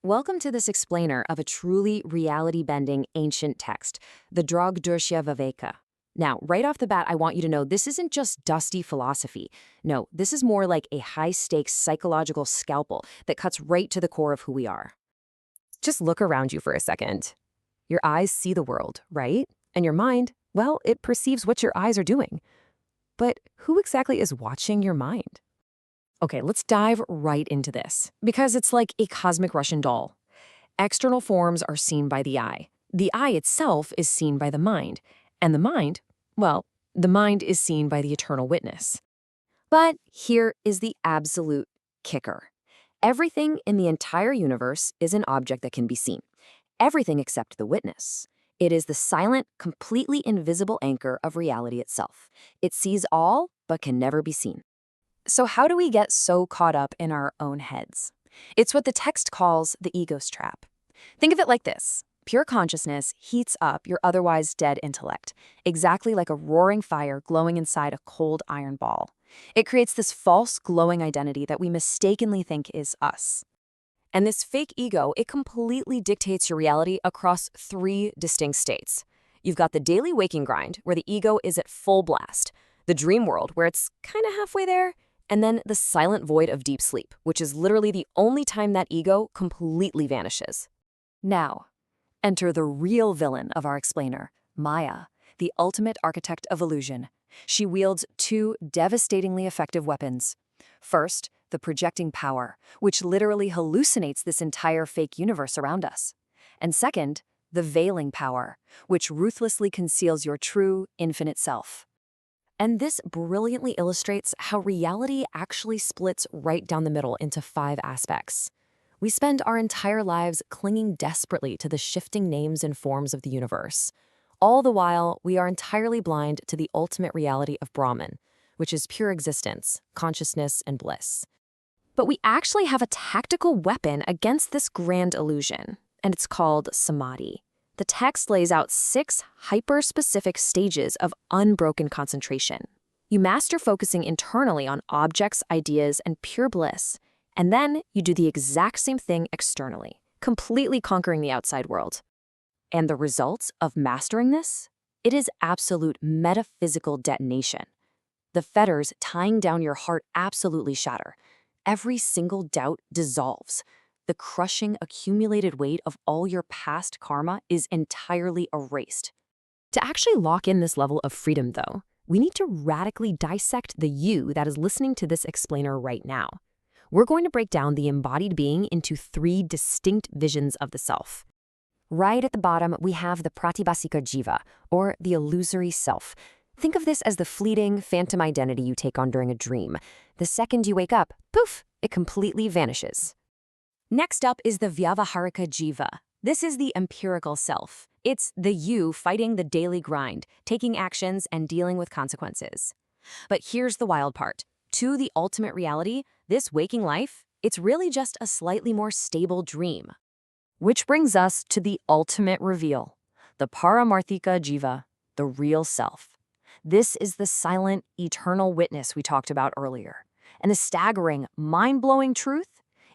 Welcome to this explainer of a truly reality-bending ancient text, the Drg-Drsya Viveka. Now, right off the bat, I want you to know this isn't just dusty philosophy. No, this is more like a high-stakes psychological scalpel that cuts right to the core of who we are. Just look around you for a second. Your eyes see the world, right? And your mind, well, it perceives what your eyes are doing. But who exactly is watching your mind? Okay, let's dive right into this, because it's like a cosmic Russian doll. External forms are seen by the eye. The eye itself is seen by the mind. And the mind, well, the mind is seen by the eternal witness. But here is the absolute kicker. Everything in the entire universe is an object that can be seen. Everything except the witness. It is the silent, completely invisible anchor of reality itself. It sees all, but can never be seen. So how do we get so caught up in our own heads? It's what the text calls the ego's trap. Think of it like this. Pure consciousness heats up your otherwise dead intellect, exactly like a roaring fire glowing inside a cold iron ball. It creates this false glowing identity that we mistakenly think is us. And this fake ego, it completely dictates your reality across three distinct states. You've got the daily waking grind, where the ego is at full blast, the dream world, where it's kind of halfway there, and then the silent void of deep sleep, which is literally the only time that ego completely vanishes. Now, enter the real villain of our explainer, Maya, the ultimate architect of illusion. She wields two devastatingly effective weapons. First, the projecting power, which literally hallucinates this entire fake universe around us. And second, the veiling power, which ruthlessly conceals your true, infinite self. And this brilliantly illustrates how reality actually splits right down the middle into 5 aspects. We spend our entire lives clinging desperately to the shifting names and forms of the universe. All the while, we are entirely blind to the ultimate reality of Brahman, which is pure existence, consciousness, and bliss. But we actually have a tactical weapon against this grand illusion, and it's called Samadhi. The text lays out 6 hyper-specific stages of unbroken concentration. You master focusing internally on objects, ideas, and pure bliss, and then you do the exact same thing externally, completely conquering the outside world. And the results of mastering this? It is absolute metaphysical detonation. The fetters tying down your heart absolutely shatter. Every single doubt dissolves. The crushing, accumulated weight of all your past karma is entirely erased. To actually lock in this level of freedom, though, we need to radically dissect the you that is listening to this explainer right now. We're going to break down the embodied being into 3 distinct visions of the self. Right at the bottom, we have the pratibhasika jiva, or the illusory self. Think of this as the fleeting, phantom identity you take on during a dream. The second you wake up, poof, it completely vanishes. Next up is the vyavaharika jiva. This is the empirical self. It's the you fighting the daily grind, taking actions and dealing with consequences. But here's the wild part. To the ultimate reality, this waking life, it's really just a slightly more stable dream. Which brings us to the ultimate reveal, the paramarthika jiva, the real self. This is the silent, eternal witness we talked about earlier. And the staggering, mind-blowing truth?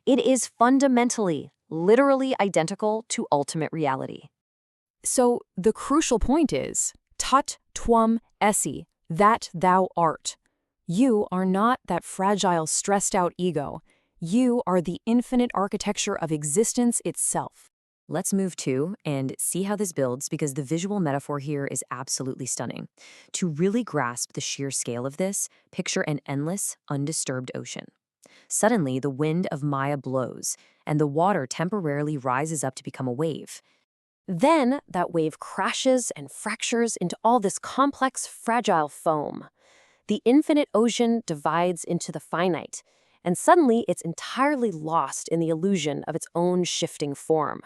It is fundamentally, literally identical to ultimate reality. So the crucial point is, Tat Tvam Asi, that thou art. You are not that fragile, stressed-out ego. You are the infinite architecture of existence itself. Let's move to and see how this builds, because the visual metaphor here is absolutely stunning. To really grasp the sheer scale of this, picture an endless, undisturbed ocean. Suddenly, the wind of Maya blows, and the water temporarily rises up to become a wave. Then, that wave crashes and fractures into all this complex, fragile foam. The infinite ocean divides into the finite, and suddenly it's entirely lost in the illusion of its own shifting form.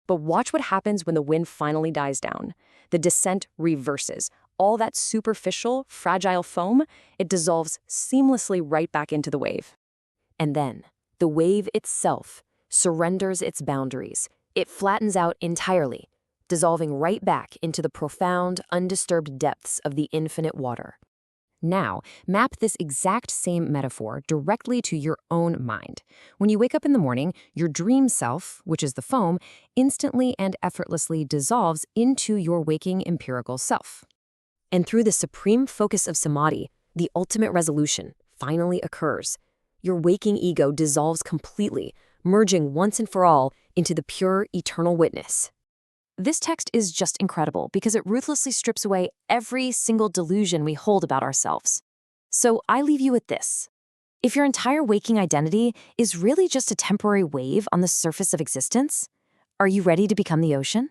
But watch what happens when the wind finally dies down. The descent reverses. All that superficial, fragile foam, it dissolves seamlessly right back into the wave. And then, the wave itself surrenders its boundaries. It flattens out entirely, dissolving right back into the profound, undisturbed depths of the infinite water. Now, map this exact same metaphor directly to your own mind. When you wake up in the morning, your dream self, which is the foam, instantly and effortlessly dissolves into your waking empirical self. And through the supreme focus of Samadhi, the ultimate resolution finally occurs. Your waking ego dissolves completely, merging once and for all into the pure, eternal witness. This text is just incredible because it ruthlessly strips away every single delusion we hold about ourselves. So I leave you with this. If your entire waking identity is really just a temporary wave on the surface of existence, are you ready to become the ocean?